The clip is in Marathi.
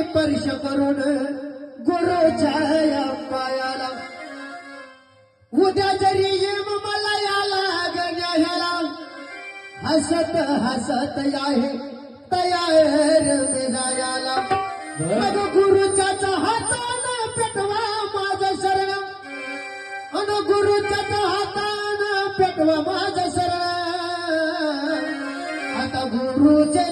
स्पर्श करून गुरुच्या पायाला उद्या जरी येम मला याला गण्याला हसत हसत आहे तयार मी जायला मग गुरुच्या हातानं पेटवा माझं शरण अन गुरुच्या हातानं पेटवा माझं शरण आता गुरुचे